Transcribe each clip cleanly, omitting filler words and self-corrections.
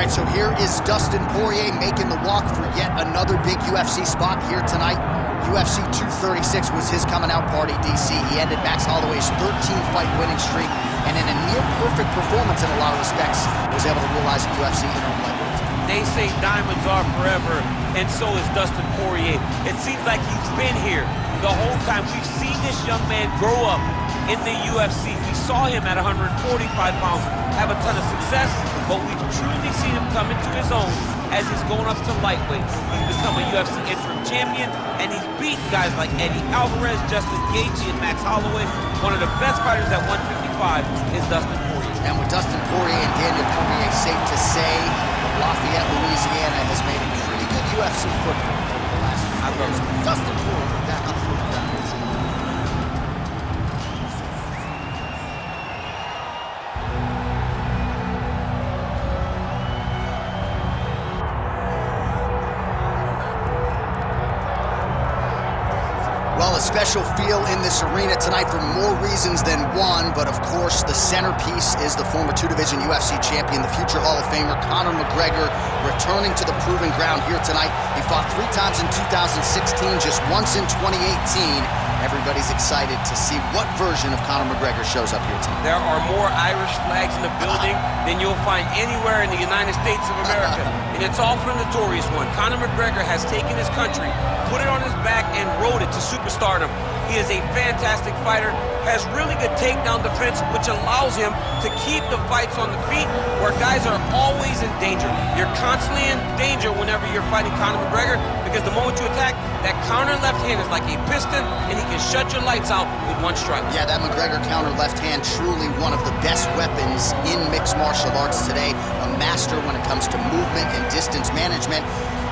right, so here is Dustin Poirier making the walk for yet another big UFC spot here tonight. UFC 236 was his coming out party, DC. He ended Max Holloway's 13-fight winning streak, and in a near-perfect performance in a lot of respects, was able to realize a UFC interim lightweight. They say diamonds are forever, and so is Dustin Poirier. It seems like he's been here the whole time. We've seen this young man grow up in the UFC. We saw him at 145 pounds have a ton of success, but we've truly seen him come into his own as he's going up to lightweight. He's become a UFC interim champion, and he's beaten guys like Eddie Alvarez, Justin Gaethje, and Max Holloway. One of the best fighters at 155 is Dustin Poirier. And with Dustin Poirier and Daniel Poirier, safe to say, Lafayette, Louisiana has made a pretty good UFC footprint over the last few years. Dustin Poirier, that absolutely dominates. Well, a special feel in this arena tonight for more reasons than one, but of course the centerpiece is the former two-division UFC champion, the future Hall of Famer Conor McGregor, returning to the proving ground here tonight. He fought 3 times in 2016, just once in 2018. Everybody's excited to see what version of Conor McGregor shows up here tonight. There are more Irish flags in the building than you'll find anywhere in the United States of America, and it's all for the notorious one. Conor McGregor has taken his country, put it on his back, and rode it to superstardom. He is a fantastic fighter, has really good takedown defense, which allows him to keep the fights on the feet where guys are always in danger. You're constantly in danger whenever you're fighting Conor McGregor, because the moment you attack, that counter left hand is like a piston, and he can shut your lights out with one strike. Yeah, that McGregor counter left hand, truly one of the best weapons in mixed martial arts today. A master when it comes to movement and distance management,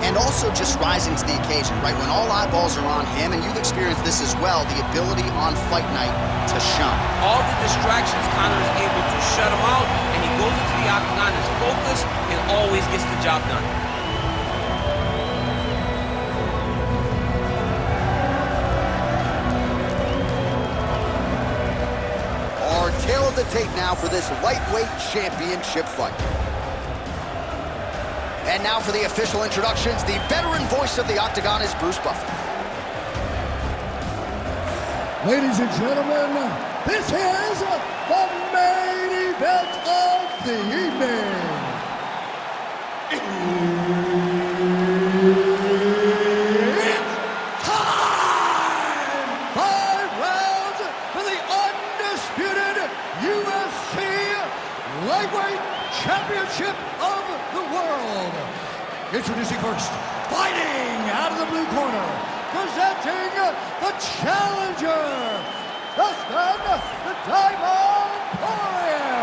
and also just rising to the occasion, right? When all eyeballs are on him, and you've experienced this as well, the ability on fight night to shine. All the distractions, Conor is able to shut him out, and he goes into the octagon as focused and always gets the job done. Our tail of the tape now for this lightweight championship fight. And now for the official introductions, the veteran voice of the octagon is Bruce Buffer. Ladies and gentlemen, this is the main event of the evening. It's time! 5 rounds for the undisputed UFC Lightweight Championship of the world. Introducing first, fighting out of the blue corner, presenting the challenger, Dustin the Diamond Poirier.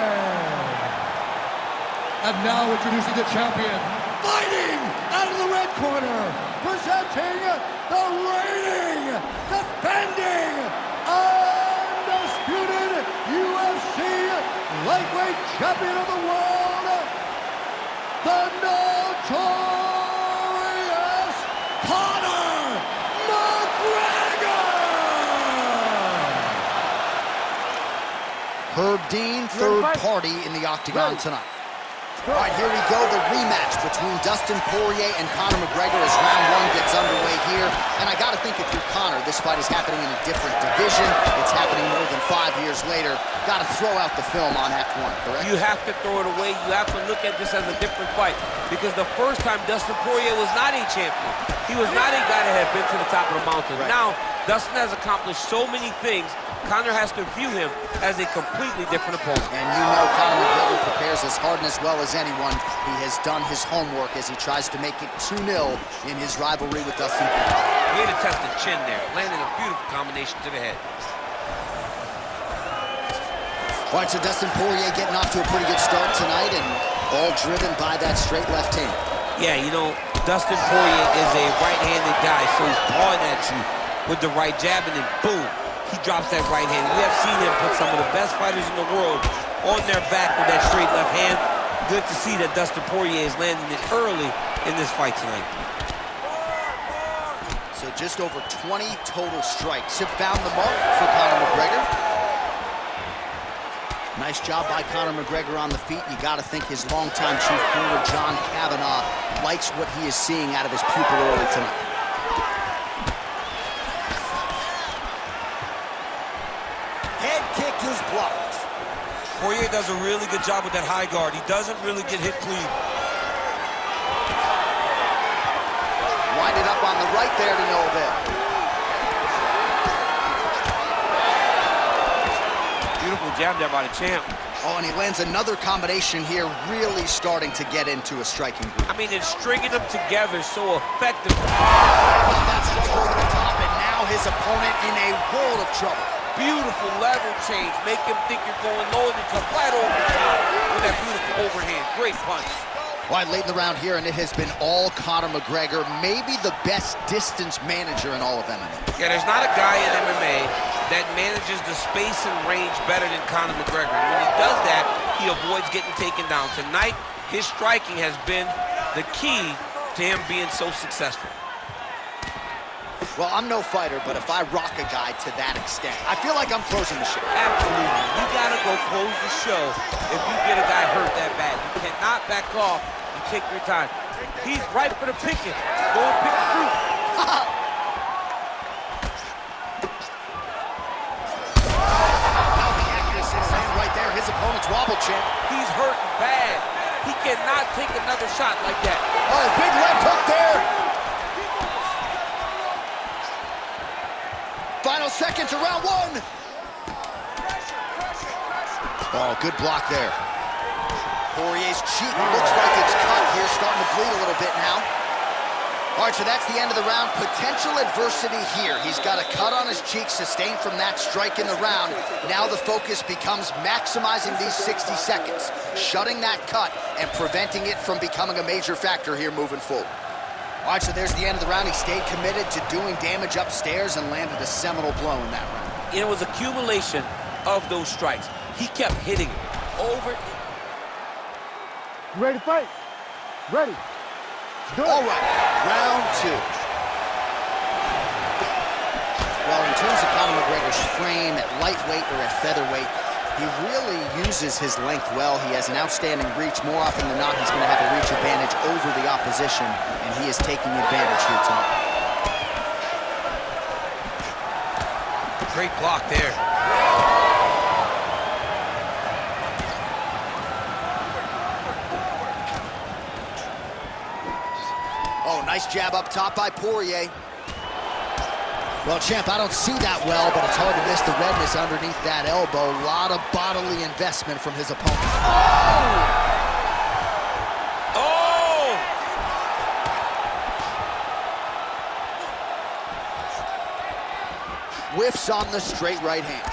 And now introducing the champion, fighting out of the red corner, presenting the reigning, defending, undisputed UFC Lightweight Champion of the world, the notorious Conor McGregor! Herb Dean, third party in the octagon tonight. All right, here we go, the rematch between Dustin Poirier and Conor McGregor as round 1 gets underway here. And I gotta think if you're Conor, this fight is happening in a different division. It's happening more than 5 years later. Gotta throw out the film on Act 1, correct? You have to throw it away. You have to look at this as a different fight, because the first time Dustin Poirier was not a champion. He was not a guy that had been to the top of the mountain. Right. Now, Dustin has accomplished so many things. Conor has to view him as a completely different opponent. And you know Conor McGregor prepares as hard and as well as anyone. He has done his homework as he tries to make it 2-0 in his rivalry with Dustin Poirier. Way to test the chin there, landing a beautiful combination to the head. All right, so Dustin Poirier getting off to a pretty good start tonight, and all driven by that straight left hand. Yeah, you know, Dustin Poirier is a right-handed guy, so he's pawing at you with the right jab, and then boom, he drops that right hand. We have seen him put some of the best fighters in the world on their back with that straight left hand. Good to see that Dustin Poirier is landing it early in this fight tonight. So just over 20 total strikes have found the mark for Conor McGregor. Nice job by Conor McGregor on the feet. You got to think his longtime chief corner, John Kavanagh, likes what he is seeing out of his pupil early tonight. Head kick is blocked. Poirier does a really good job with that high guard. He doesn't really get hit clean. Wind it up on the right there to no avail. Beautiful jab there by the champ. Oh, and he lands another combination here, really starting to get into a striking groove. I mean, it's stringing them together so effectively. Oh, that's just over the top, and now his opponent in a world of trouble. Beautiful level change. Make him think you're going low, and you come right over the top with that beautiful overhand. Great punch. All right, late in the round here, and it has been all Conor McGregor, maybe the best distance manager in all of MMA. Yeah, there's not a guy in MMA that manages the space and range better than Conor McGregor. And when he does that, he avoids getting taken down. Tonight, his striking has been the key to him being so successful. Well, I'm no fighter, but if I rock a guy to that extent, I feel like I'm closing the show. Absolutely. You gotta go close the show if you get a guy hurt that bad. You cannot back off and take your time. He's right for the picking. Go and pick the fruit. Now the accuracy is in right there. His opponent's wobble champ. He's hurting bad. He cannot take another shot like that. Oh, big left hook there. Final seconds of round one. Oh, good block there. Poirier's cheek looks like it's cut here, starting to bleed a little bit now. All right, so that's the end of the round. Potential adversity here. He's got a cut on his cheek sustained from that strike in the round. Now the focus becomes maximizing these 60 seconds, shutting that cut and preventing it from becoming a major factor here moving forward. All right, so there's the end of the round. He stayed committed to doing damage upstairs and landed a seminal blow in that round. It was accumulation of those strikes. He kept hitting it over. You ready to fight? Ready. Do it. All right, round two. Well, in terms of Conor McGregor's frame at lightweight or at featherweight, he really uses his length well. He has an outstanding reach. More often than not, he's going to have a reach advantage over the opposition, and he is taking advantage here tonight. Great block there. Oh, nice jab up top by Poirier. Well, champ, I don't see that well, but it's hard to miss the redness underneath that elbow. A lot of bodily investment from his opponent. Oh! Whiffs on the straight right hand.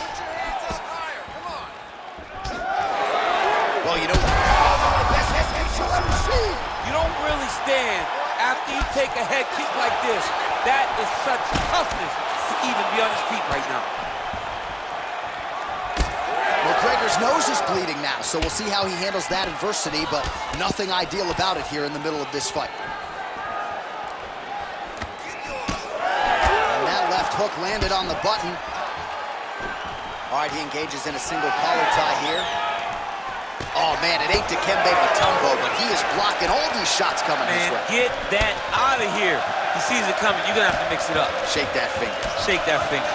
Well, you know, the best head kick you'll ever see. You don't really stand after you take a head kick like this. That is such toughness to even be on his feet right now. McGregor's nose is bleeding now, so we'll see how he handles that adversity, but nothing ideal about it here in the middle of this fight. And that left hook landed on the button. All right, he engages in a single collar tie here. Oh, man, it ain't Dikembe Mutombo, but he is blocking all these shots coming his way. Get that out of here. He sees it coming. You're going to have to mix it up. Shake that finger. Shake that finger.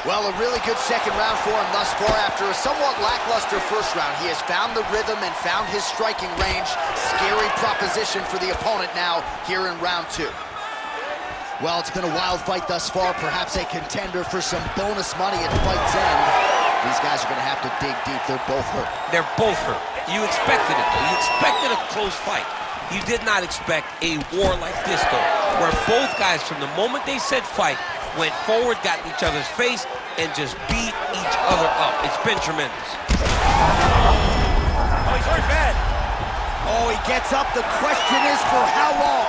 Well, a really good second round for him thus far. After a somewhat lackluster first round, he has found the rhythm and found his striking range. Scary proposition for the opponent now here in round two. Well, it's been a wild fight thus far, perhaps a contender for some bonus money at fight's end. These guys are going to have to dig deep. They're both hurt. They're both hurt. You expected it. You expected a close fight. You did not expect a war like this, though, where both guys, from the moment they said fight, went forward, got in each other's face, and just beat each other up. It's been tremendous. Oh, he's hurt bad. Oh, he gets up. The question is for how long?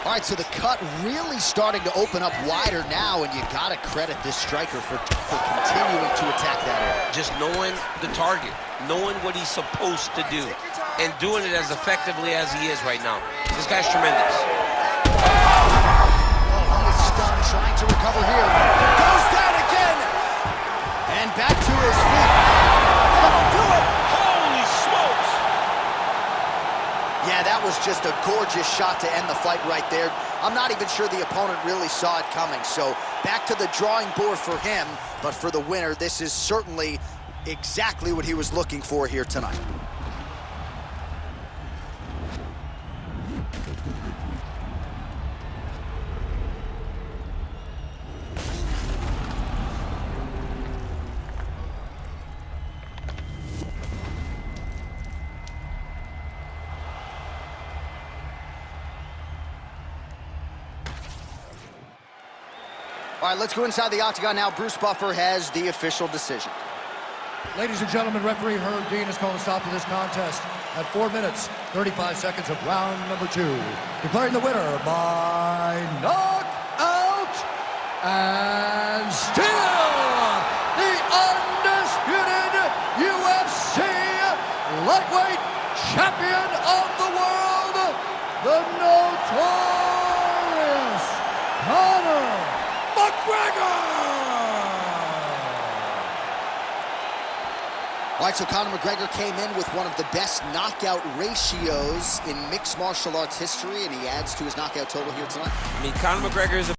All right, so the cut really starting to open up wider now, and you got to credit this striker for continuing to attack that area. Just knowing the target, knowing what he's supposed to do, and doing it as effectively as he is right now. This guy's tremendous. to recover here. Goes down again. And back to his feet. That'll do it. Holy smokes! Yeah, that was just a gorgeous shot to end the fight right there. I'm not even sure the opponent really saw it coming. So back to the drawing board for him. But for the winner, this is certainly exactly what he was looking for here tonight. All right, let's go inside the octagon now. Bruce Buffer has the official decision. Ladies and gentlemen, referee Herb Dean has called a stop to this contest at 4 minutes, 35 seconds of round number 2. Declaring the winner by knockout and still the undisputed UFC lightweight champion of the world, the notorious Conor McGregor! All right, so Conor McGregor came in with one of the best knockout ratios in mixed martial arts history, and he adds to his knockout total here tonight. I mean, Conor McGregor is a